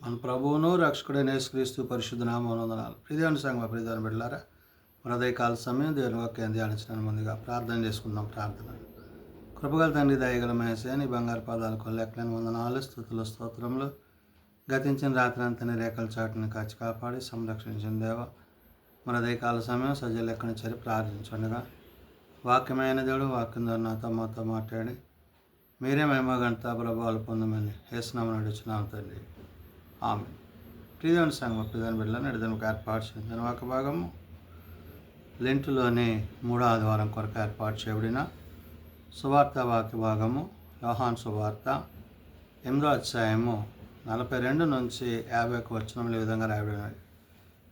మన ప్రభువును రక్షకుడైన యేసుక్రీస్తు పరిశుద్ధ నామమున వందనాలు. ప్రియదేవుని సంగమా, ప్రియదేవుని బిడ్డలారా, మన ఉదయకాల సమయం దేవుని వాక్యాన్ని ధ్యానించడానికి ముందుగా ప్రార్థన చేసుకుందాం. కృపగల తండ్రి, దయగల మహేశయ్య, నీ బంగారు పాదాలకు లెక్కలేని వందనాలు, స్తుతులు, స్తోత్రములు. గతించిన రాత్రి అంతా నీ రేఖల చాటుని కాచి కాపాడి సంరక్షించిన దేవ, మన ఉదయకాల సమయం సజ్జ లెక్కని చేరి ప్రార్థించుండగా వాక్యమైన దేవుడు వాక్యం ద్వారా నాతో మాతో మాట్లాడి మీరే మహిమ గంట ప్రభావాలు పొందమని యేసునామమున అడుగుచున్నాము తండ్రి, ఆమేన్. ప్రియదేవుని సంగమా, ప్రియదేవుని బిడ్డలను ఎడదనకు ఏర్పాటు చేసిన ఒక భాగము లెంటులోని 3వ ఆదివారం కొరకు ఏర్పాటు చేయబడిన సువార్త వాక్య భాగము యోహాను సువార్త 8వ అధ్యాయము 42 నుంచి 50 వచనములు ఈ విధంగా రాయబడినవి.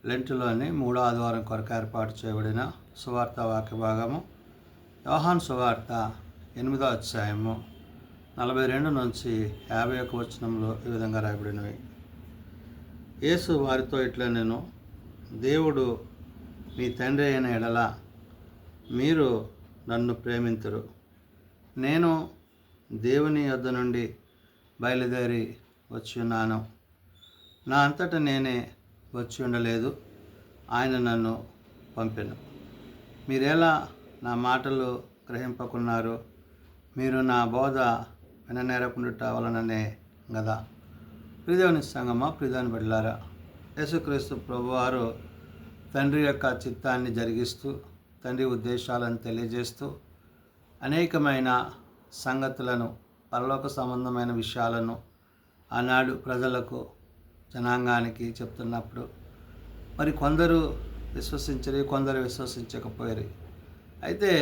లెంటులోని 3వ ఆదివారం కొరకు ఏర్పాటు చేయబడిన సువార్త వాక్య భాగము యోహాను సువార్త 8వ అధ్యాయము 42 నుంచి 51 వచనములు ఈ విధంగా రాయబడినవి. యేసు వారితో ఇట్లా, నేను దేవుడు మీ తండ్రి అయిన ఎడల మీరు నన్ను ప్రేమింతురు. నేను దేవుని యొద్ద నుండి బయలుదేరి వచ్చి ఉన్నాను. నా అంతటా నేనే వచ్చి ఉండలేదు, ఆయన నన్ను పంపెను. మీరెలా నా మాటలు గ్రహింపకున్నారు? మీరు నా బోధ విననేరకుండుట వలననే కదా. ప్రియదేవుని సంగమా, ప్రియదేవుని బిడ్డలారా, యేసుక్రీస్తు ప్రభువారు తండ్రి యొక్క చిత్తాన్ని జరిగిస్తూ, తండ్రి ఉద్దేశాలను తెలియజేస్తూ అనేకమైన సంగతులను, పరలోక సంబంధమైన విషయాలను ఆనాడు ప్రజలకు, జనాంగానికి చెప్తున్నప్పుడు మరి కొందరు విశ్వసించరు, కొందరు విశ్వసించకపోయారు. అయితే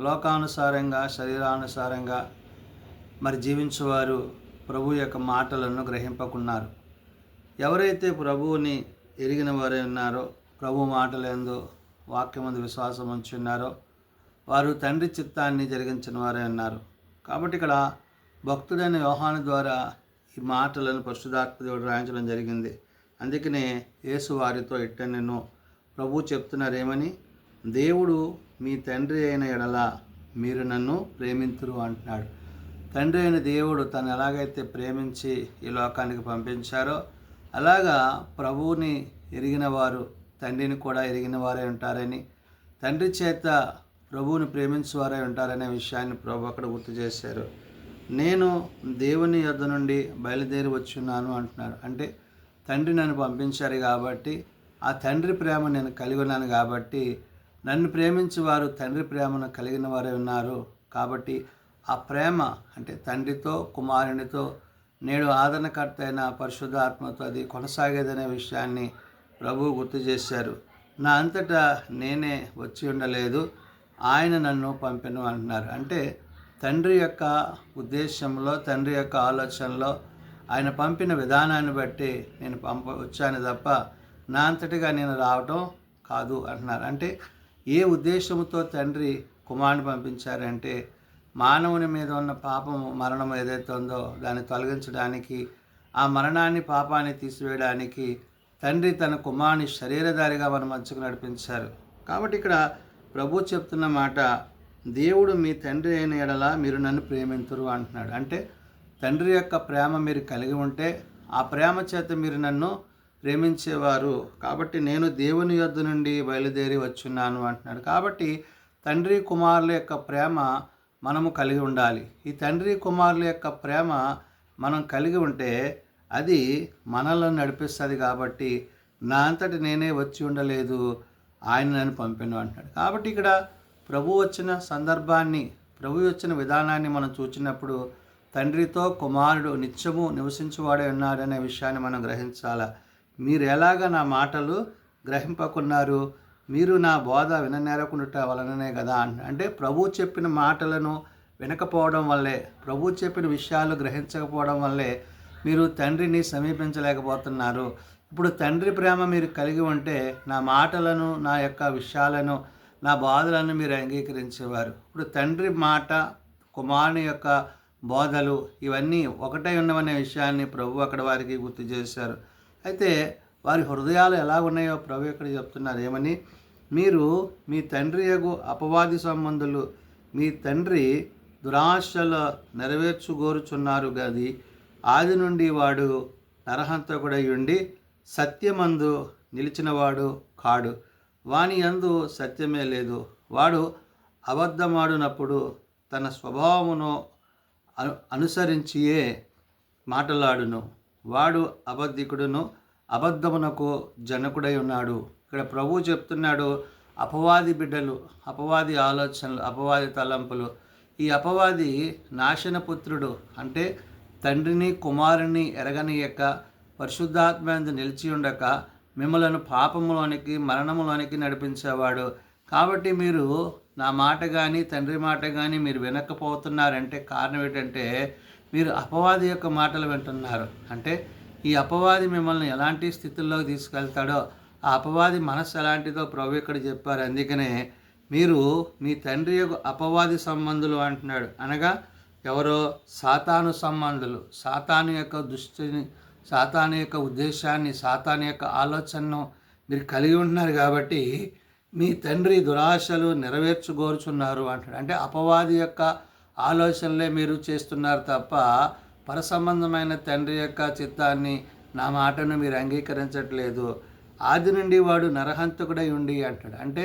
లోకానుసారంగా, శరీరానుసారంగా మరి జీవించేవారు ప్రభు యొక్క మాటలను గ్రహింపకున్నారు. ఎవరైతే ప్రభువుని ఎరిగిన వారే ఉన్నారో, ప్రభు మాటలందు వాక్యమందు విశ్వాసం ఉంచి ఉన్నారో, వారు తండ్రి చిత్తాన్ని జరిగించిన వారే ఉన్నారు. కాబట్టి ఇక్కడ భక్తుడైన యోహాను ద్వారా ఈ మాటలను పరిశుద్ధాత్మ దేవుడు రాయించడం జరిగింది. అందుకనే యేసు వారితో ఇట్ట, నేను ప్రభు చెప్తున్నారేమని, దేవుడు మీ తండ్రి అయిన ఎడల మీరు నన్ను ప్రేమింతురు అంటున్నాడు. తండ్రి అయిన దేవుడు తను ఎలాగైతే ప్రేమించి ఈ లోకానికి పంపించారో, అలాగా ప్రభువుని ఎరిగిన వారు తండ్రిని కూడా ఎరిగిన వారే ఉంటారని, తండ్రి చేత ప్రభువుని ప్రేమించేవారే ఉంటారనే విషయాన్ని ప్రభు అక్కడ గుర్తు చేశారు. నేను దేవుని యొద్ద నుండి బయలుదేరి వచ్చున్నాను అంటున్నాడు. అంటే తండ్రి నన్ను పంపించారు కాబట్టి, ఆ తండ్రి ప్రేమ నేను కలిగి ఉన్నాను కాబట్టి, నన్ను ప్రేమించేవారు తండ్రి ప్రేమను కలిగిన వారే ఉన్నారు. కాబట్టి ఆ ప్రేమ అంటే తండ్రితో, కుమారునితో, నేడు ఆదరణకర్త అయిన పరిశుద్ధాత్మతో అది కొనసాగేదనే విషయాన్ని ప్రభువు గుర్తు చేశారు. నా అంతటా నేనే వచ్చి ఉండలేదు, ఆయన నన్ను పంపెను అంటున్నారు. అంటే తండ్రి యొక్క ఉద్దేశంలో, తండ్రి యొక్క ఆలోచనలో, ఆయన పంపిన విధానాన్ని బట్టి నేను వచ్చాను తప్ప నా అంతటిగా నేను రావటం కాదు అంటున్నారు. అంటే ఏ ఉద్దేశంతో తండ్రి కుమారుని పంపించారంటే, మానవుని మీద ఉన్న పాపము, మరణం ఏదైతే ఉందో దాన్ని తొలగించడానికి, ఆ మరణాన్ని, పాపాన్ని తీసివేయడానికి తండ్రి తన కుమారుని శరీరధారిగా మన మధ్యకు నడిపించారు. కాబట్టి ఇక్కడ ప్రభు చెప్తున్న మాట, దేవుడు మీ తండ్రి అయిన ఎడల మీరు నన్ను ప్రేమింతురు అంటున్నాడు. అంటే తండ్రి యొక్క ప్రేమ మీరు కలిగి ఉంటే ఆ ప్రేమ చేత మీరు నన్ను ప్రేమించేవారు. కాబట్టి నేను దేవుని యొద్ద నుండి బయలుదేరి వచ్చున్నాను అంటున్నాడు. కాబట్టి తండ్రి కుమారుల యొక్క ప్రేమ మనము కలిగి ఉండాలి. ఈ తండ్రి కుమారుల యొక్క ప్రేమ మనం కలిగి ఉంటే అది మనల్ని నడిపిస్తుంది. కాబట్టి నా అంతటి నేనే వచ్చి ఉండలేదు, ఆయన నన్ను పంపాను అంటున్నాడు. కాబట్టి ఇక్కడ ప్రభు వచ్చిన సందర్భాన్ని, ప్రభు వచ్చిన విధానాన్ని మనం చూచినప్పుడు తండ్రితో కుమారుడు నిత్యము నివసించువాడే ఉన్నాడనే విషయాన్ని మనం గ్రహించాలి. మీరు ఎలాగ నా మాటలు గ్రహింపకున్నారు? మీరు నా బోధ విననేరకుండుట వలననే కదా. అంటే ప్రభు చెప్పిన మాటలను వినకపోవడం వల్లే, ప్రభు చెప్పిన విషయాలు గ్రహించకపోవడం వల్లే మీరు తండ్రిని సమీపించలేకపోతున్నారు. ఇప్పుడు తండ్రి ప్రేమ మీరు కలిగి ఉంటే నా మాటలను, నా యొక్క విషయాలను, నా బోధలను మీరు అంగీకరించేవారు. ఇప్పుడు తండ్రి మాట, కుమారుని యొక్క బోధలు ఇవన్నీ ఒకటే ఉన్నవనే విషయాన్ని ప్రభు అక్కడ వారికి గుర్తు చేశారు. అయితే వారి హృదయాలు ఎలా ఉన్నాయో ప్రభు ఇక్కడ చెప్తున్నారు. ఏమని? మీరు మీ తండ్రి యగు అపవాది సంబంధులు, మీ తండ్రి దురాశలు నెరవేర్చుగోరుచున్నారు గది, ఆది నుండి వాడు నరహంతకుడై ఉండి సత్యమందు నిలిచినవాడు కాడు. వాని యందు సత్యమే లేదు. వాడు అబద్ధమాడునప్పుడు తన స్వభావమును అనుసరించియే మాటలాడును. వాడు అబద్ధికుడును అబద్ధమునకు జనకుడై ఉన్నాడు. ఇక్కడ ప్రభువు చెప్తున్నాడు, అపవాది బిడ్డలు, అపవాది ఆలోచనలు, అపవాది తలంపులు. ఈ అపవాది నాశనపుత్రుడు, అంటే తండ్రిని కుమారుని ఎరగనియక పరిశుద్ధాత్మందు నిలిచి ఉండక మిమ్మలను పాపములోనికి మరణములోనికి నడిపించేవాడు. కాబట్టి మీరు నా మాట కానీ తండ్రి మాట కానీ మీరు వినకపోతున్నారంటే కారణం ఏంటంటే మీరు అపవాది యొక్క మాటలు వింటున్నారు. అంటే ఈ అపవాది మిమ్మల్ని ఎలాంటి స్థితుల్లోకి తీసుకెళ్తాడో, ఆ అపవాది మనస్సు ఎలాంటిదో ప్రభు ఇక్కడ చెప్పారు. అందుకనే మీరు మీ తండ్రి యొక్క అపవాది సంబంధులు అంటున్నాడు. అనగా ఎవరో సాతాను సంబంధులు, సాతాను యొక్క దృష్టిని, సాతాను యొక్క ఉద్దేశాన్ని, సాతాను యొక్క ఆలోచనను మీరు కలిగి ఉంటున్నారు. కాబట్టి మీ తండ్రి దురాశలు నెరవేర్చుకోరుచున్నారు అంటాడు. అంటే అపవాది యొక్క ఆలోచనలే మీరు చేస్తున్నారు తప్ప పరసంబంధమైన తండ్రి యొక్క చిత్తాన్ని, నా మాటను మీరు అంగీకరించట్లేదు. ఆది నుండి వాడు నరహంతకుడై ఉండి అంటాడు. అంటే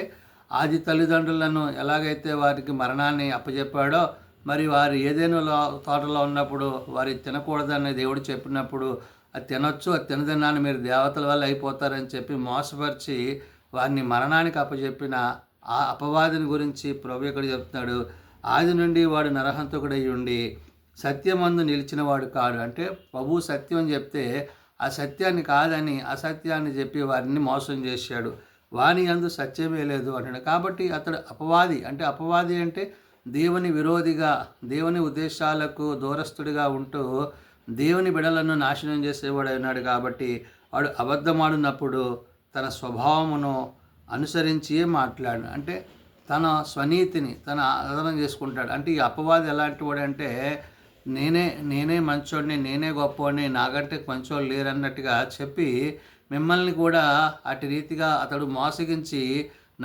ఆది తల్లిదండ్రులను ఎలాగైతే వారికి మరణాన్ని అప్పచెప్పాడో, మరి వారు ఏదైనా తోటలో ఉన్నప్పుడు వారి తినకూడదని దేవుడు చెప్పినప్పుడు అది తినొచ్చు, అది తినదన్నాను మీరు దేవతల వల్ల అయిపోతారని చెప్పి మోసపరిచి వారిని మరణానికి అప్పచెప్పిన ఆ అపవాదిని గురించి ప్రభు ఇక్కడ చెప్తున్నాడు. ఆది నుండి వాడు నరహంతకుడై ఉండి సత్యమందు నిలిచిన వాడు కాడు. అంటే ప్రభు సత్యం చెప్తే ఆ సత్యాన్ని కాదని అసత్యాన్ని చెప్పి వారిని మోసం చేశాడు. వాని యందు సత్యమే లేదు అంటాడు. కాబట్టి అతడు అపవాది. అంటే అపవాది అంటే దేవుని విరోధిగా, దేవుని ఉద్దేశాలకు దూరస్తుడిగా ఉంటూ దేవుని బిడలను నాశనం చేసేవాడు ఉన్నాడు. కాబట్టి వాడు అబద్ధమాడినప్పుడు తన స్వభావమును అనుసరించి మాట్లాడు. అంటే తన స్వనీతిని తన ఆధారం చేసుకుంటాడు. అంటే ఈ అపవాది ఎలాంటి వాడు అంటే నేనే మంచోడిని, నేనే గొప్పవాడిని, నాకంటే మంచోళ్ళు లేరన్నట్టుగా చెప్పి మిమ్మల్ని కూడా అటు రీతిగా అతడు మోసగించి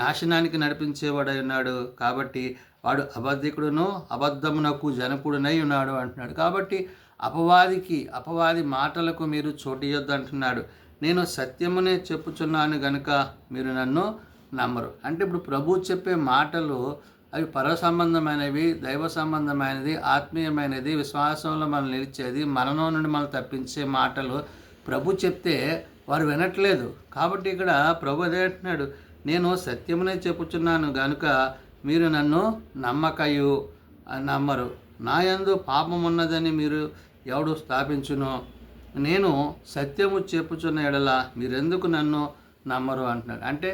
నాశనానికి నడిపించేవాడై ఉన్నాడు. కాబట్టి వాడు అబద్ధికుడును అబద్ధమునకు జనకుడునై ఉన్నాడు అంటున్నాడు. కాబట్టి అపవాది మాటలకు మీరు చోటియొద్దు అంటున్నాడు. నేను సత్యమునే చెప్పుచున్నాను గనుక మీరు నన్ను నమ్మరు. అంటే ఇప్పుడు ప్రభు చెప్పే మాటలు అవి పర సంబంధమైనవి, దైవ సంబంధమైనది, ఆత్మీయమైనది, విశ్వాసంలో మనం నిలిచేది, మరణం నుండి మనం తప్పించే మాటలు ప్రభు చెప్తే వారు వినట్లేదు. కాబట్టి ఇక్కడ ప్రభు అదే అంటున్నాడు, నేను సత్యమునే చెప్పుచున్నాను గనుక మీరు నన్ను నమ్మరు. నా యందు పాపం ఉన్నదని మీరు ఎవడు స్థాపించునో, నేను సత్యము చెప్పుచున్న ఎడల మీరెందుకు నన్ను నమ్మరు అంటున్నాడు. అంటే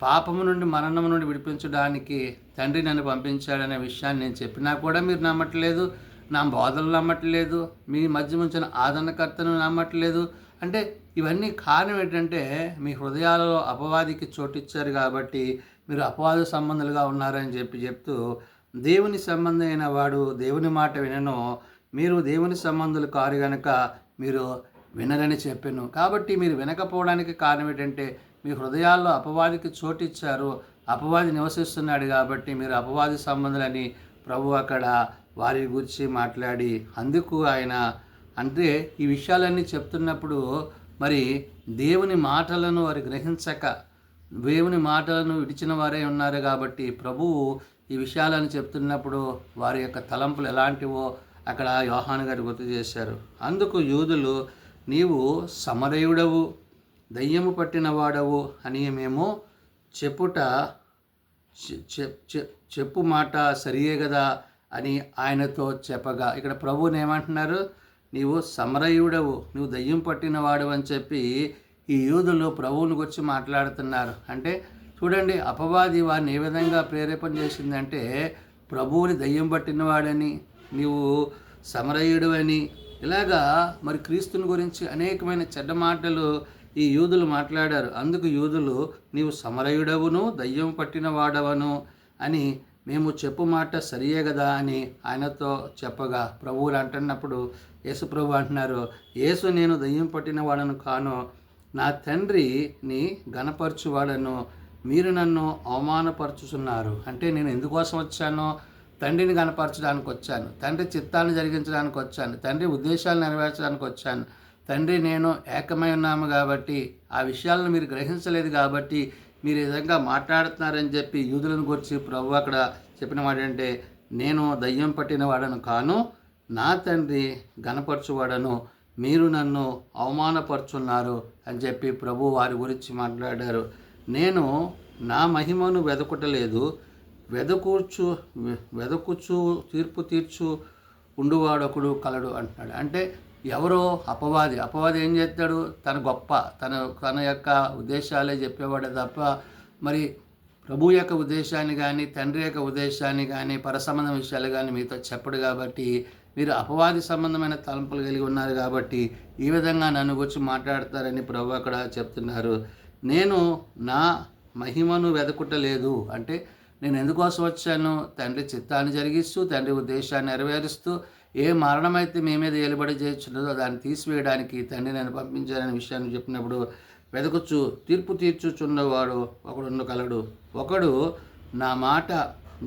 పాపము నుండి మరణము నుండి విడిపించడానికి తండ్రి నన్ను పంపించాడనే విషయాన్ని నేను చెప్పినా కూడా మీరు నమ్మట్లేదు, నా బోధలు నమ్మట్లేదు, మీ మధ్య ఉంచిన ఆదరణకర్తను నమ్మట్లేదు. అంటే ఇవన్నీ కారణం ఏంటంటే మీ హృదయాలలో అపవాదికి చోటిచ్చారు. కాబట్టి మీరు అపవాద సంబంధులుగా ఉన్నారని చెప్తూ దేవుని సంబంధమైన వాడు దేవుని మాట వినను, మీరు దేవుని సంబంధులు కారు కనుక మీరు వినరని చెప్పాను. కాబట్టి మీరు వినకపోవడానికి కారణం ఏంటంటే మీ హృదయాల్లో అపవాదికి చోటిచ్చారు, అపవాది నివసిస్తున్నాడు. కాబట్టి మీరు అపవాది సంబంధులని ప్రభు అక్కడ వారి గురించి మాట్లాడి, అందుకు ఆయన అంటే ఈ విషయాలన్నీ చెప్తున్నప్పుడు మరి దేవుని మాటలను వారు గ్రహించక దేవుని మాటలను విడిచిన వారే ఉన్నారు. కాబట్టి ప్రభువు ఈ విషయాలను చెప్తున్నప్పుడు వారి యొక్క తలంపులు ఎలాంటివో అక్కడ యోహాను గారు గుర్తు చేశారు. అందుకు యూదులు, నీవు సమరయుడవు, దయ్యము పట్టిన వాడవు అని మేము చెప్పుట చెప్పు మాట సరియే కదా అని ఆయనతో చెప్పగా, ఇక్కడ ప్రభువుని ఏమంటున్నారు, నీవు సమరయుడవు, నువ్వు దయ్యం పట్టిన వాడు అని చెప్పి ఈ యూదులు ప్రభువుని గురించి మాట్లాడుతున్నారు. అంటే చూడండి, అపవాది వారిని ఏ విధంగా ప్రేరేపణ చేసిందంటే ప్రభువుని దయ్యం పట్టినవాడని, నీవు సమరయుడు అని, ఇలాగా మరి క్రీస్తుని గురించి అనేకమైన చెడ్డ మాటలు ఈ యూదులు మాట్లాడారు. అందుకు యూదులు, నీవు సమరయుడవును దయ్యం పట్టిన వాడవను అని మేము చెప్పు మాట సరియే కదా అని ఆయనతో చెప్పగా, ప్రభువులు అంటున్నప్పుడు యేసు ప్రభు అంటున్నారు, యేసు నేను దయ్యం పట్టిన వాడను కాను, నా తండ్రిని గణపరచువాడను, మీరు నన్ను అవమానపరుచుతున్నారు. అంటే నేను ఎందుకోసం వచ్చానో తండ్రిని కనపరచడానికి వచ్చాను, తండ్రి చిత్తాన్ని జరిగించడానికి వచ్చాను, తండ్రి ఉద్దేశాలు నెరవేర్చడానికి వచ్చాను. తండ్రి నేను ఏకమై ఉన్నాము కాబట్టి ఆ విషయాలను మీరు గ్రహించలేదు కాబట్టి మీరు ఈ విధంగా మాట్లాడుతున్నారని చెప్పి యూదులను గురించి ప్రభు అక్కడ చెప్పిన వాడంటే, నేను దయ్యం పట్టిన వాడను కాను, నా తండ్రి గణపరచువాడను, మీరు నన్ను అవమానపరుచున్నారు అని చెప్పి ప్రభు వారి గురించి మాట్లాడారు. నేను నా మహిమను వెదకుటలేదు, వెదకుచు తీర్పు తీర్చు ఉండువాడొకడు కలడు అంటున్నాడు. అంటే ఎవరో అపవాది ఏం చేస్తాడు? తన గొప్ప తన యొక్క ఉద్దేశాలే చెప్పేవాడే తప్ప మరి ప్రభు యొక్క ఉద్దేశాన్ని కానీ తండ్రి యొక్క ఉద్దేశాన్ని కానీ పరసంబంధ విషయాలు కానీ మీతో చెప్పడు. కాబట్టి మీరు అపవాది సంబంధమైన తలంపులు కలిగి ఉన్నారు కాబట్టి ఈ విధంగా నన్ను గురించి మాట్లాడతారని ప్రభు అక్కడ చెప్తున్నారు. నేను నా మహిమను వెదకుటలేదు అంటే నేను ఎందుకోసం వచ్చాను? తండ్రి చిత్తాన్ని జరిగిస్తూ తండ్రి ఉద్దేశాన్ని నెరవేరుస్తూ ఏ మరణమైతే మీ మీద ఏలుబడి చేయించున్నదో దాన్ని తీసివేయడానికి తండ్రి నన్ను పంపించారనే విషయాన్ని చెప్పినప్పుడు, వెదకుచు తీర్పు తీర్చుచున్నవాడు ఒకడు కలడు, ఒకడు నా మాట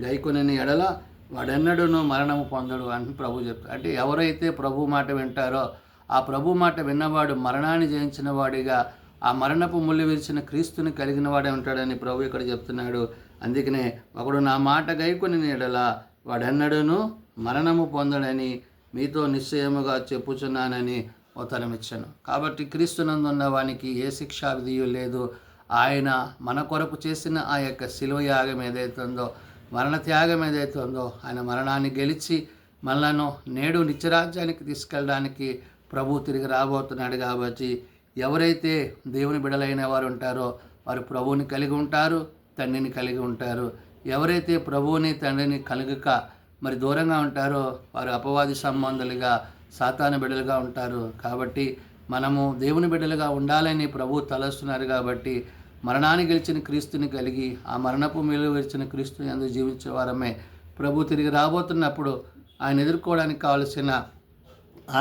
గైకొనని ఎడల వాడెన్నడూను మరణము పొందడు అని ప్రభు చెప్తాడు. అంటే ఎవరైతే ప్రభు మాట వింటారో ఆ ప్రభు మాట విన్నవాడు మరణాన్ని జయించిన వాడిగా, ఆ మరణపు ముళ్ళు విరిచిన క్రీస్తుని కలిగిన వాడే ఉంటాడని ప్రభు ఇక్కడ చెప్తున్నాడు. అందుకనే ఒకడు నా మాట గైకొని ఎడల వాడెన్నడూను మరణము పొందడని మీతో నిశ్చయముగా చెప్పుచున్నానని ఉత్తరమిచ్చాను. కాబట్టి క్రీస్తునందున్న వానికి ఏ శిక్షా విధియు లేదు. ఆయన మన కొరకు చేసిన ఆ యొక్క శిలువ యాగం ఏదైతే ఉందో, మరణ త్యాగం ఏదైతే ఉందో, ఆయన మరణాన్ని గెలిచి మనలను నేడు నిత్యరాజ్యానికి తీసుకెళ్ళడానికి ప్రభు తిరిగి రాబోతున్నాడు. కాబట్టి ఎవరైతే దేవుని బిడలైన వారు ఉంటారో వారు ప్రభువుని కలిగి ఉంటారు, తండ్రిని కలిగి ఉంటారు. ఎవరైతే ప్రభువుని తండ్రిని కలగక మరి దూరంగా ఉంటారో వారు అపవాది సంబంధులుగా సాతాను బిడ్డలుగా ఉంటారు. కాబట్టి మనము దేవుని బిడ్డలుగా ఉండాలని ప్రభు తలస్తున్నారు. కాబట్టి మరణాన్ని గెలిచిన క్రీస్తుని కలిగి ఆ మరణపు మేలు గెలిచిన క్రీస్తుని అందుకు జీవించే వారమే ప్రభు తిరిగి రాబోతున్నప్పుడు ఆయన ఎదుర్కోవడానికి కావలసిన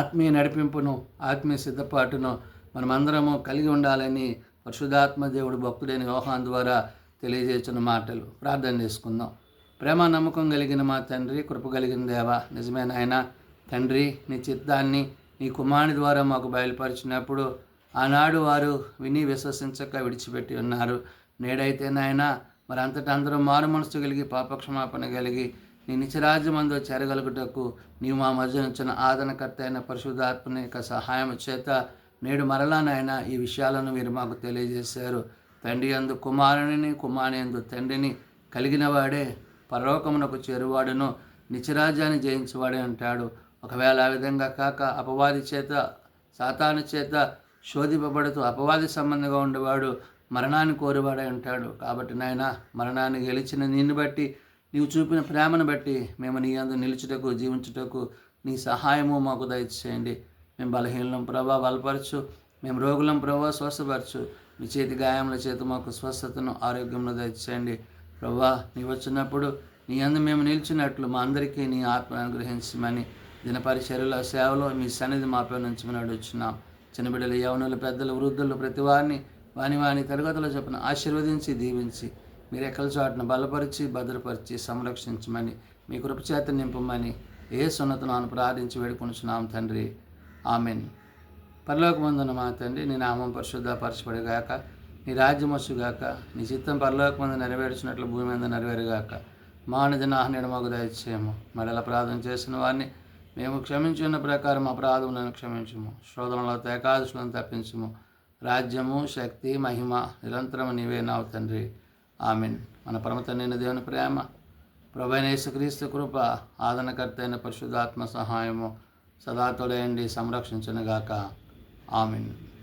ఆత్మీయ నడిపింపును ఆత్మీయ సిద్ధపాటును మనమందరము కలిగి ఉండాలని పరిశుద్ధాత్మ దేవుడు భక్తుడైన యోహాను ద్వారా తెలియజేస్తున్న మాటలు. ప్రార్థన చేసుకుందాం. ప్రేమ నమ్మకం కలిగిన మా తండ్రి, కృప కలిగిన దేవ, నిజమైన ఆయన తండ్రి, నీ చిత్తాన్ని నీ కుమారుని ద్వారా మాకు బయలుపరిచినప్పుడు ఆనాడు వారు విని విశ్వసించక విడిచిపెట్టి ఉన్నారు. నేడైతే నాయన మరి అంతటా అందరూ మారు మనసు కలిగి పాపక్షమాపణ కలిగి నీ నిత్యరాజ్యమందు చేరగలుగుటకు నీవు మా మధ్య ఉంచిన ఆదరణకర్త అయిన పరిశుద్ధాత్మని యొక్క సహాయం చేత నేడు మరలా నాయన ఈ విషయాలను మీరు మాకు తెలియజేశారు. తండ్రి యందు కుమారుని, కుమారుని యందు తండ్రిని కలిగిన వాడే పరలోకమునకు చేరువాడును, నిత్యరాజ్యాన్ని జయించేవాడే అంటాడు. ఒకవేళ ఆ విధంగా కాక అపవాది చేత సాతాను చేత శోధింపబడుతూ అపవాది సంబంధంగా ఉండేవాడు మరణాన్ని కోరువాడే అంటాడు. కాబట్టి నాయన మరణాన్ని గెలిచిన నిన్ను బట్టి, నీవు చూపిన ప్రేమను బట్టి మేము నీ యందు నిలుచుటకు జీవించుటకు నీ సహాయము మాకు దయచేయండి. మేము బలహీనం ప్రభా బలపరచు, మేము రోగులం ప్రభా స్వస్థపరచు. మీ చేతి గాయముల చేత మాకు స్వస్థతను ఆరోగ్యంలో దయచేయండి. ప్రభా నీ వచ్చినప్పుడు నీ యందు మేము నిలిచినట్లు మా అందరికీ నీ ఆత్మను అనుగ్రహించమని దినపరిచర్యల సేవలో మీ సన్నిధి మాపై నుంచి మేము అడుగుచున్నాం. చిన్న బిడ్డలు, యవనులు, పెద్దలు, వృద్ధులు ప్రతి వారిని వాని తరగతులు చొప్పున ఆశీర్వదించి దీవించి మీరు ఎక్కల చాటును బలపరిచి భద్రపరిచి సంరక్షించమని మీ కృపచేత నింపమని యేసునామమున ప్రార్థించి వేడుకొనుచున్నాం తండ్రి. ఆమెన్. పరలోకమందున్న మా తండ్రి, నీ నామం పరిశుద్ధపరచబడుగాక, నీ రాజ్యం వచ్చుగాక, నీ చిత్తం పరలోకమందు నెరవేర్చినట్లు భూమి మీద నెరవేరుగాక. మానదిన ఆహ్నేడు మాకు దయచేయము. మరల ప్రార్థన చేసిన వారిని మేము క్షమించున్న ప్రకారం మా అపరాధములను క్షమించుము. శోధనలో ఏకాదశులను తప్పించుము. రాజ్యము, శక్తి, మహిమ నిరంతరము నీవే నావు తండ్రి. ఆమెన్. మన పరమ తండ్రి దేవుని ప్రేమ, ప్రభువైన యేసుక్రీస్తు కృప, ఆదరణకర్త అయిన పరిశుద్ధాత్మ సహాయము సదా తోడయండి సంరక్షించునుగాక. ఆమెన్.